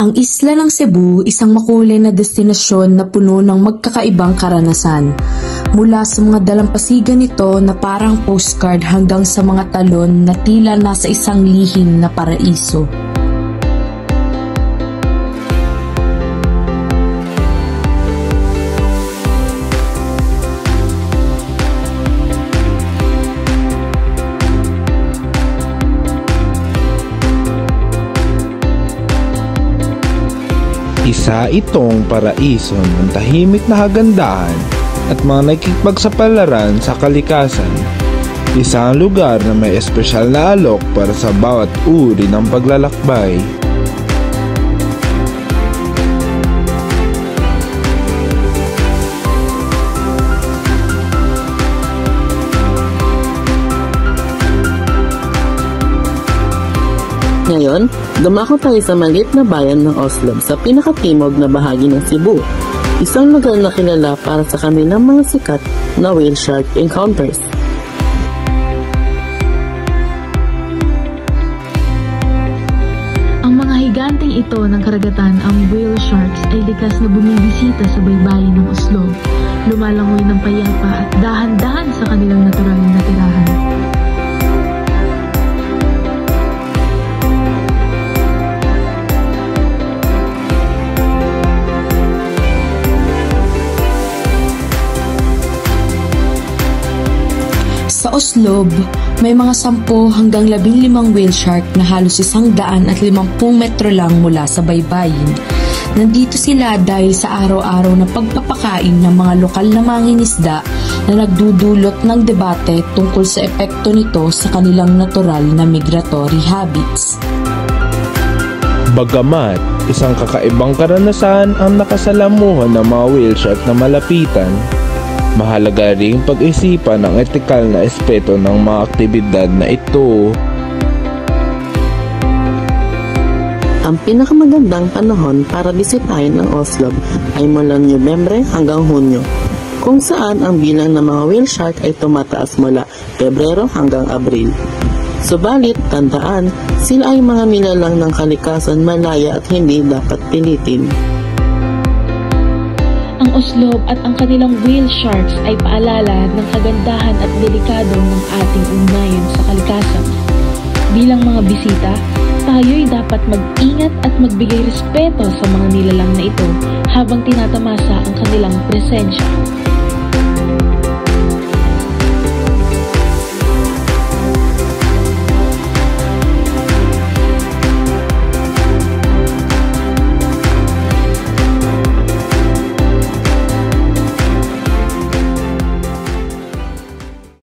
Ang isla ng Cebu, isang makulay na destinasyon na puno ng magkakaibang karanasan. Mula sa mga dalampasigan nito na parang postcard hanggang sa mga talon na tila nasa isang lihim na paraiso. Isa itong paraiso ng tahimik na kagandahan at mga nakikipagsapalaran sa kalikasan. Isang lugar na may espesyal na alok para sa bawat uri ng paglalakbay. Ngayon, dumako tayo sa maliit na bayan ng Oslob sa pinakatimog na bahagi ng Cebu, isang lugar na kilala para sa kanilang mga sikat na whale shark encounters. Ang mga higanteng ito ng karagatan, ang whale sharks, ay likas na bumibisita sa baybayin ng Oslob, lumalangoy ng payapa at dahan-dahan sa kanilang natural na tirahan. Sa Oslob, may mga 10 hanggang 15 whale shark na halos 150 metro lang mula sa baybayin. Nandito sila dahil sa araw-araw na pagpapakain ng mga lokal na mangingisda na nagdudulot ng debate tungkol sa epekto nito sa kanilang natural na migratory habits. Bagamat isang kakaibang karanasan ang nakasalamuhan ng mga whale shark na malapitan, mahalaga ring pag-isipan ang etikal na aspeto ng mga aktibidad na ito. Ang pinakamagandang panahon para bisitahin ang Oslob ay mula Nobyembre hanggang Hunyo, kung saan ang bilang ng mga whale shark ay tumataas mula Pebrero hanggang Abril. Subalit, tandaan, sila ay mga nilalang ng kalikasan, malaya at hindi dapat pilitin. Ang Oslob at ang kanilang whale sharks ay paalala ng kagandahan at delikado ng ating ugnayan sa kalikasan. Bilang mga bisita, tayo'y dapat mag-ingat at magbigay respeto sa mga nilalang na ito habang tinatamasa ang kanilang presensya.